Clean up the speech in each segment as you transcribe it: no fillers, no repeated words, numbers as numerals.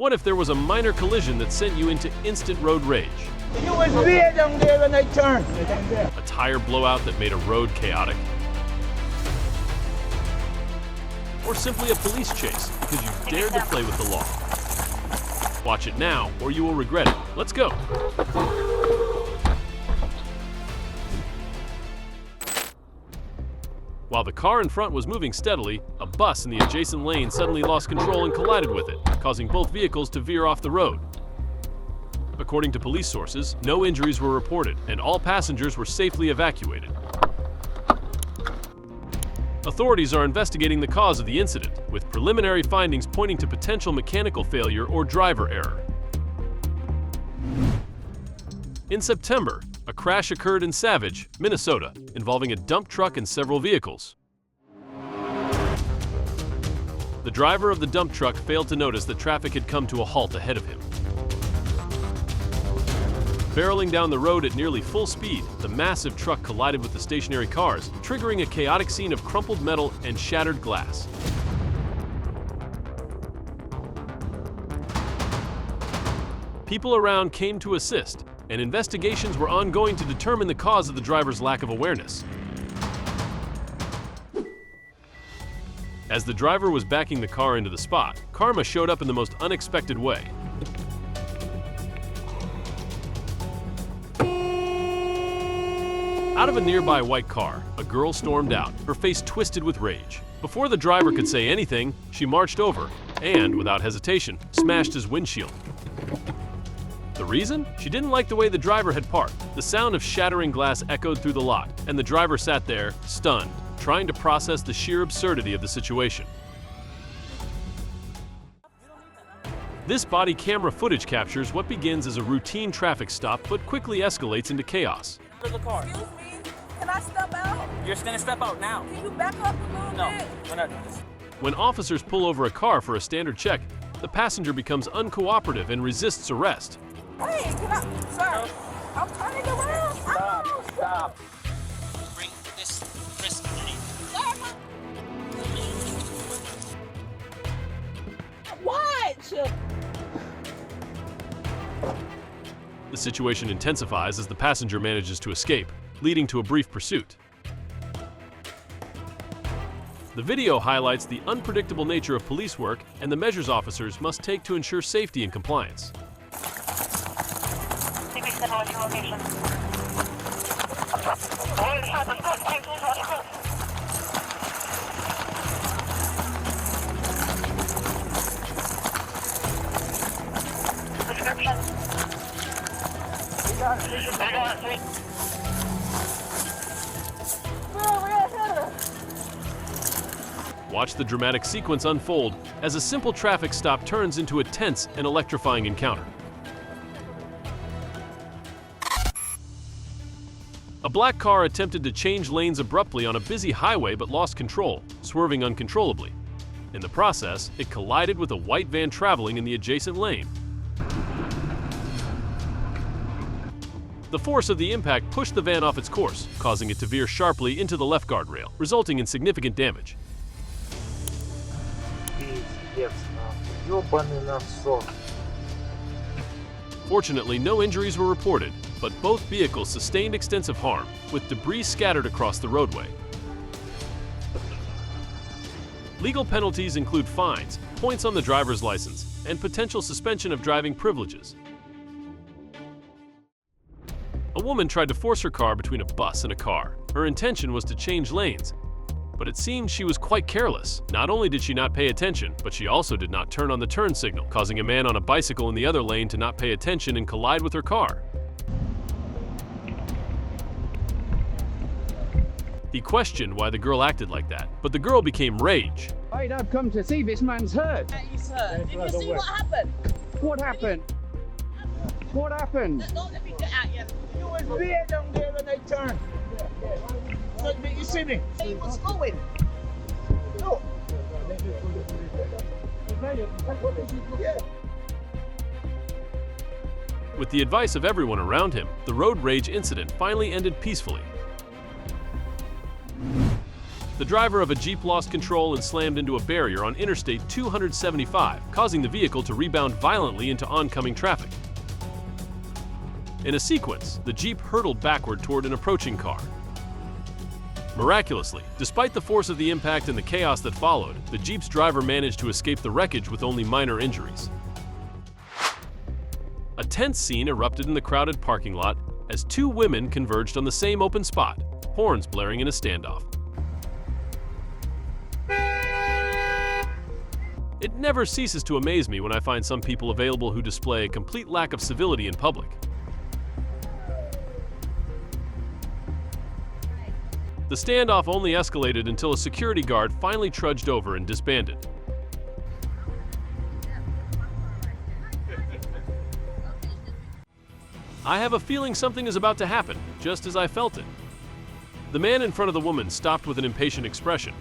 What if there was a minor collision that sent you into instant road rage? You was there down there when I turned. A tire blowout that made a road chaotic? Or simply a police chase because you dared to play with the law? Watch it now, or you will regret it. Let's go. While the car in front was moving steadily, a bus in the adjacent lane suddenly lost control and collided with it, causing both vehicles to veer off the road. According to police sources, no injuries were reported, and all passengers were safely evacuated. Authorities are investigating the cause of the incident, with preliminary findings pointing to potential mechanical failure or driver error. In September, a crash occurred in Savage, Minnesota, involving a dump truck and several vehicles. The driver of the dump truck failed to notice that traffic had come to a halt ahead of him. Barreling down the road at nearly full speed, the massive truck collided with the stationary cars, triggering a chaotic scene of crumpled metal and shattered glass. People around came to assist, and investigations were ongoing to determine the cause of the driver's lack of awareness. As the driver was backing the car into the spot, karma showed up in the most unexpected way. Out of a nearby white car, a girl stormed out, her face twisted with rage. Before the driver could say anything, she marched over and, without hesitation, smashed his windshield. The reason? She didn't like the way the driver had parked. The sound of shattering glass echoed through the lot, and the driver sat there, stunned, trying to process the sheer absurdity of the situation. This body camera footage captures what begins as a routine traffic stop but quickly escalates into chaos. The car. Excuse me, can I step out? You're just gonna step out now. Can you back up a little No, bit? we're not doing this. When officers pull over a car for a standard check, the passenger becomes uncooperative and resists arrest. Hey, can I, sir, I'm turning around. Ow, Stop. Bring this wrist underneath. What? The situation intensifies as the passenger manages to escape, leading to a brief pursuit. The video highlights the unpredictable nature of police work and the measures officers must take to ensure safety and compliance. Watch the dramatic sequence unfold as a simple traffic stop turns into a tense and electrifying encounter. A black car attempted to change lanes abruptly on a busy highway but lost control, swerving uncontrollably. In the process, it collided with a white van traveling in the adjacent lane. The force of the impact pushed the van off its course, causing it to veer sharply into the left guardrail, resulting in significant damage. Fortunately, no injuries were reported, but both vehicles sustained extensive harm, with debris scattered across the roadway. Legal penalties include fines, points on the driver's license, and potential suspension of driving privileges. A woman tried to force her car between a bus and a car. Her intention was to change lanes, but it seemed she was quite careless. Not only did she not pay attention, but she also did not turn on the turn signal, causing a man on a bicycle in the other lane to not pay attention and collide with her car. He questioned why the girl acted like that, but the girl became rage. Wait, I've come to see this man's hurt. He's hurt. Did you see what happened? What happened? What happened? Don't let me get out yet. You was there down there when I turned. You see me? He was going. No. Yeah. With the advice of everyone around him, the road rage incident finally ended peacefully. The driver of a Jeep lost control and slammed into a barrier on Interstate 275, causing the vehicle to rebound violently into oncoming traffic. In a sequence, the Jeep hurtled backward toward an approaching car. Miraculously, despite the force of the impact and the chaos that followed, the Jeep's driver managed to escape the wreckage with only minor injuries. A tense scene erupted in the crowded parking lot as two women converged on the same open spot, horns blaring in a standoff. It never ceases to amaze me when I find some people available who display a complete lack of civility in public. The standoff only escalated until a security guard finally trudged over and disbanded. I have a feeling something is about to happen, just as I felt it. The man in front of the woman stopped with an impatient expression.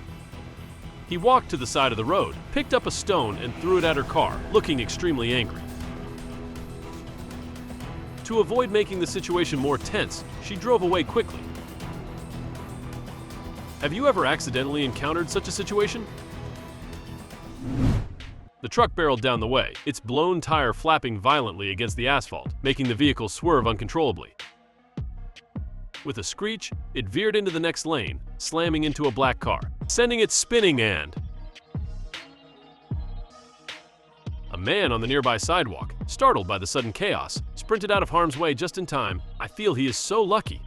He walked to the side of the road, picked up a stone, and threw it at her car, looking extremely angry. To avoid making the situation more tense, she drove away quickly. Have you ever accidentally encountered such a situation? The truck barreled down the way, its blown tire flapping violently against the asphalt, making the vehicle swerve uncontrollably. With a screech, it veered into the next lane, slamming into a black car, sending it spinning and... A man on the nearby sidewalk, startled by the sudden chaos, sprinted out of harm's way just in time. I feel he is so lucky.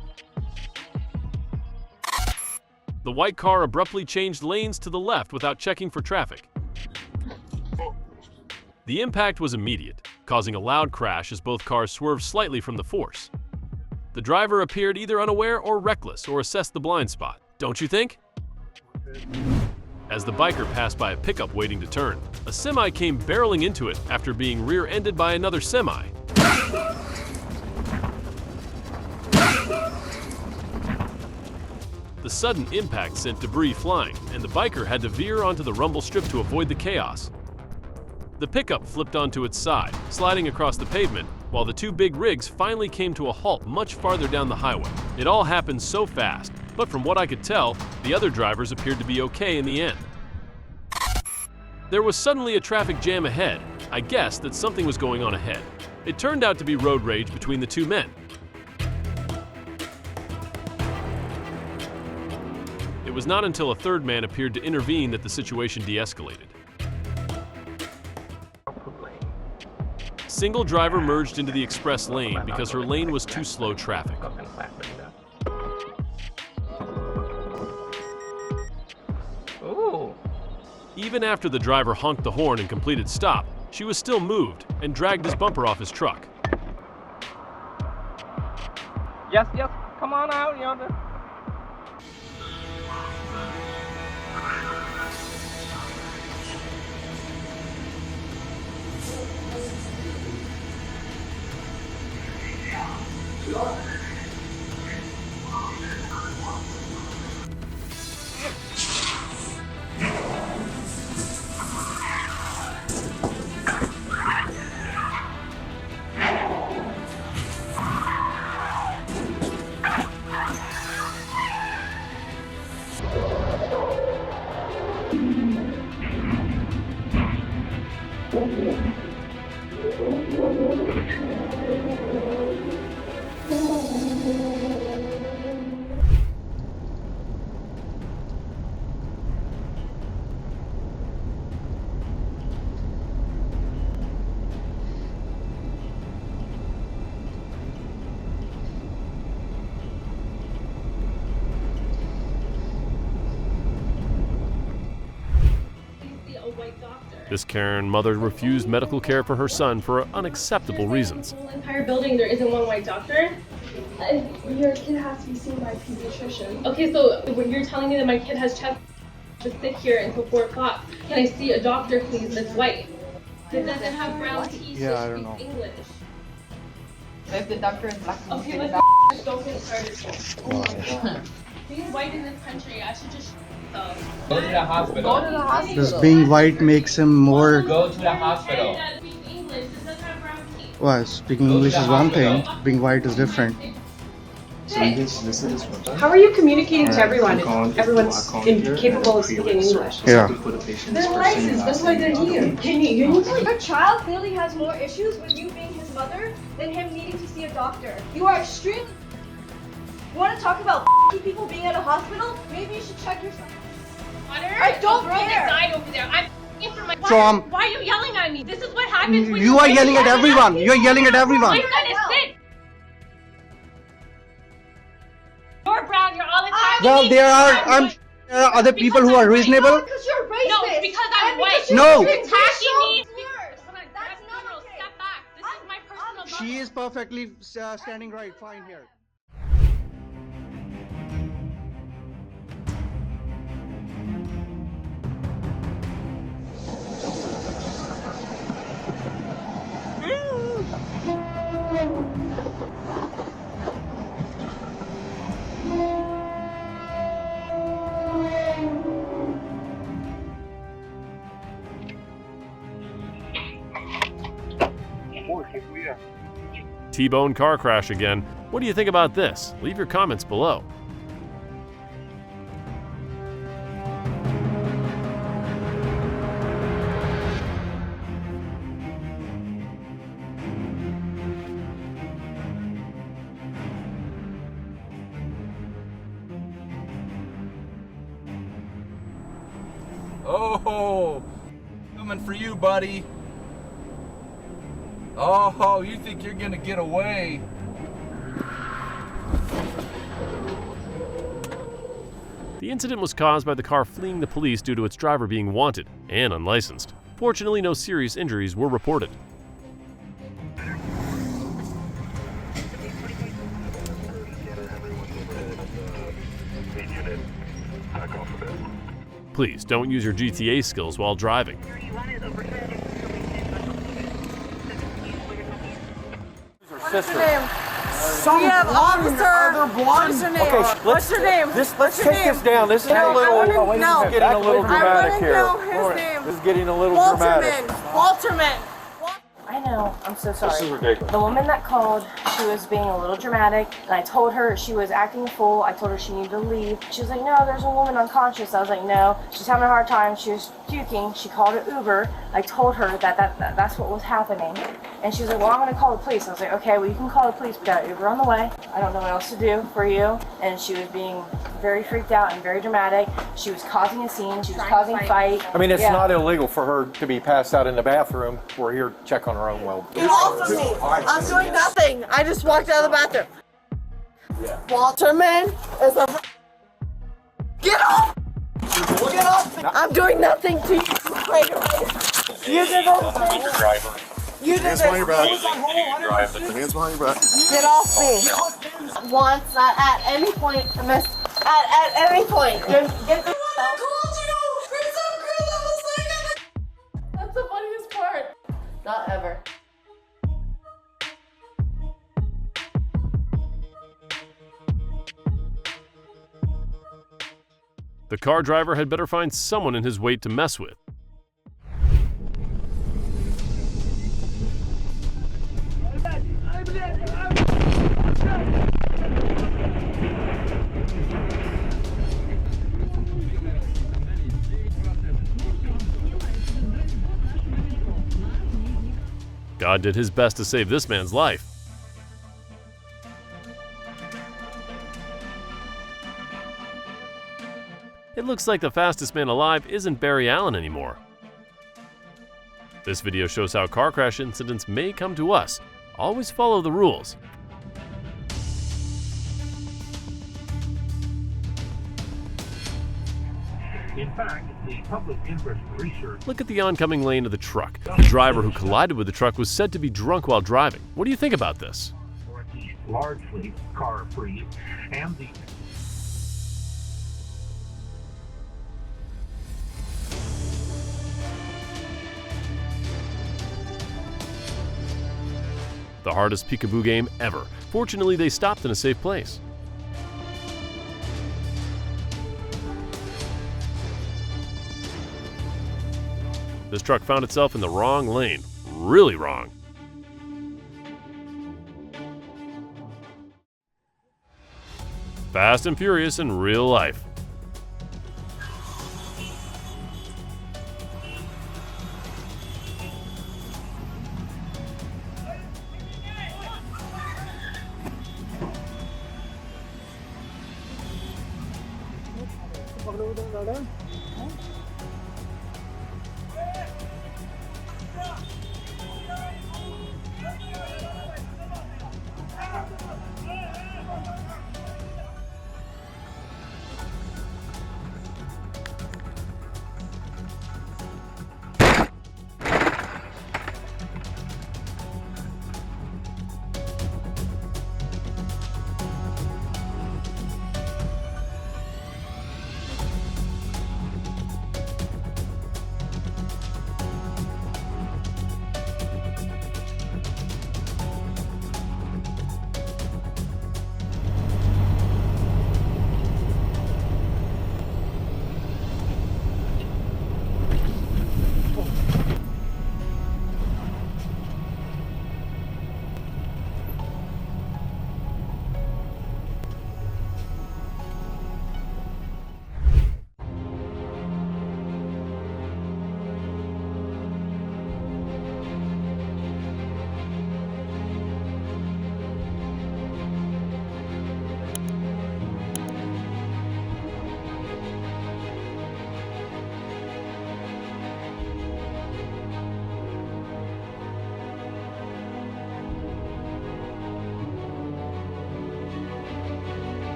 The white car abruptly changed lanes to the left without checking for traffic. The impact was immediate, causing a loud crash as both cars swerved slightly from the force. The driver appeared either unaware or reckless or assessed the blind spot, don't you think? As the biker passed by a pickup waiting to turn, a semi came barreling into it after being rear-ended by another semi. The sudden impact sent debris flying, and the biker had to veer onto the rumble strip to avoid the chaos. The pickup flipped onto its side, sliding across the pavement, while the two big rigs finally came to a halt much farther down the highway. It all happened so fast, but from what I could tell, the other drivers appeared to be okay in the end. There was suddenly a traffic jam ahead. I guessed that something was going on ahead. It turned out to be road rage between the two men. It was not until a third man appeared to intervene that the situation de-escalated. Single driver merged into the express lane because her lane was too slow traffic. Ooh. Even after the driver honked the horn and completed stop, she was still moved and dragged his bumper off his truck. Yes, come on out, yonder. This Karen mother refused medical care for her son for unacceptable reasons. In the whole entire building, there isn't one white doctor? Your kid has to be seen by a pediatrician. Okay, so when you're telling me that my kid has chest, just sit here until 4 o'clock. Can I see a doctor, please, that's white? That doesn't have brown teeth, Yeah, I don't know. English. So if the doctor is black, Okay, let's don't get started. Oh my god. Being white in this country, I should just Go to the hospital. go to the hospital. Does being white makes him more... Go to the hospital. English, this doesn't have brown teeth. Well, speaking English is one thing, being white is different. How are you communicating to everyone if everyone's incapable of speaking English? Yeah. They're licensed, that's why they're here. Your child clearly has more issues with you being his mother than him needing to see a doctor. You are extremely... You want to talk about people being at a hospital? Maybe you should check yourself. I don't care. Died over there. I'm for my. Tom. Why are you yelling at me? This is what happens when You are yelling at everyone. You're yelling at everyone. My son is sick. You're brown. You're all attacking Well, me. there are other people who are reasonable. Because you're racist. No, it's because I'm white. No. You're attacking me. That's not okay. Step back. This is my personal bubble. She is perfectly standing right, fine here. T-bone car crash again. What do you think about this? Leave your comments below. Oh, coming for you, buddy. Oh, you think you're gonna get away? The incident was caused by the car fleeing the police due to its driver being wanted and unlicensed. Fortunately, no serious injuries were reported. Please don't use your GTA skills while driving. What's your name? We have officer. What's your name? What's your name? Let's take this down. This is getting a little dramatic here. I want to know his name. This is getting a little dramatic. Walterman. I know, I'm so sorry. This is ridiculous. The woman that called, she was being a little dramatic, and I told her she was acting a fool. I told her she needed to leave. She was like, no, there's a woman unconscious. I was like, no, she's having a hard time. She was puking. She called an Uber. I told her that's what was happening. And she was like, well, I'm going to call the police. I was like, okay, well, you can call the police. We got an Uber on the way. I don't know what else to do for you. And she was being very freaked out and very dramatic. She was causing a scene. She was causing a fight. I mean, it's not illegal for her to be passed out in the bathroom. We're here to check on her own well-being. Get off of me. I'm doing nothing. I just walked out of the bathroom. Walterman is a... Get off! Get off me. I'm doing nothing to you. You did this. You did this. Hands behind your back. Hands behind your back. Get off me. Once, not at any point, miss. At any point. Get the... That's the funniest part. Not ever. The car driver had better find someone in his weight to mess with. God did his best to save this man's life. It looks like the fastest man alive isn't Barry Allen anymore. This video shows how car crash incidents may come to us. Always follow the rules. In fact, the public interest research... Look at the oncoming lane of the truck. The driver who collided with the truck was said to be drunk while driving. What do you think about this? Or at least largely car-free, and the... The hardest peekaboo game ever. Fortunately, they stopped in a safe place. This truck found itself in the wrong lane. Really wrong. Fast and Furious in real life.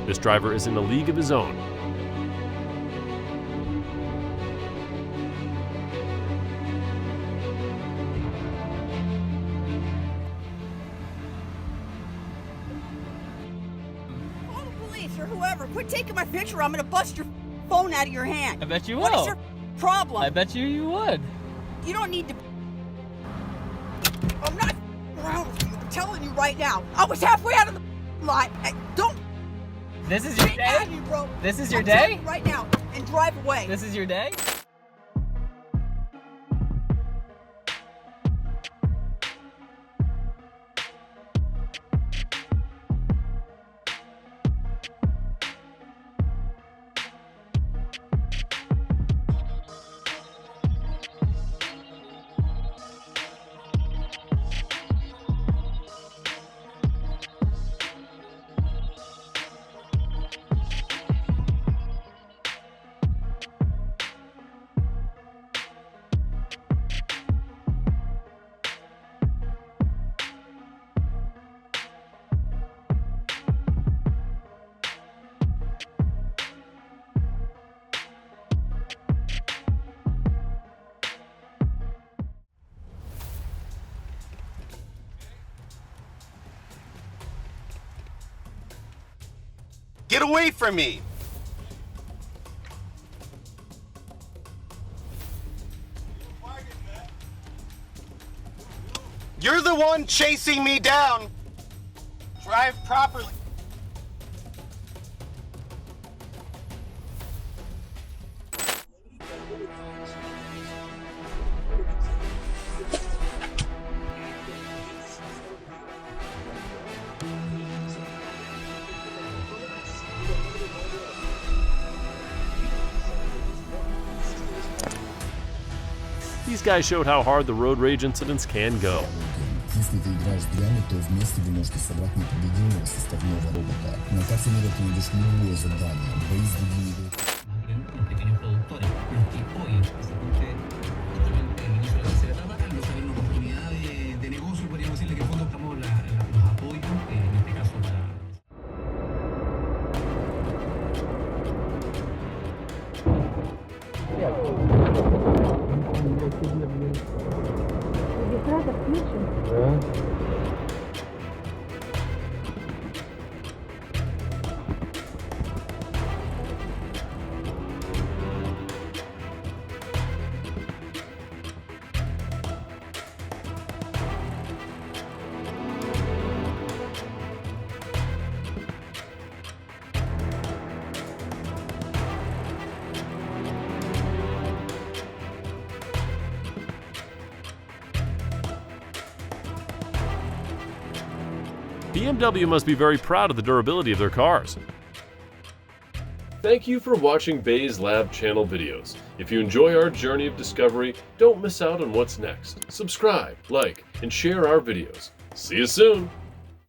This driver is in a league of his own. Call the police or whoever. Quit taking my picture. I'm gonna bust your phone out of your hand. I bet you will. What is your problem? I bet you would. You don't need to. I'm not around with you. I'm telling you right now. I was halfway out of the line. Don't. This is your day? You, bro. This is your I'm day? telling you right now, and drive away. This is your day? Get away from me! You're the one chasing me down! Drive properly. These guys showed how hard the road rage incidents can go. Если ты играешь в драме, то вместе вы можете собрать непобедимого составного робота. На карте мира ты найдешь любое задание. Бои с другими BMW must be very proud of the durability of their cars. Thank you for watching BEZED LAB channel videos. If you enjoy our journey of discovery, don't miss out on what's next. Subscribe, like, and share our videos. See you soon!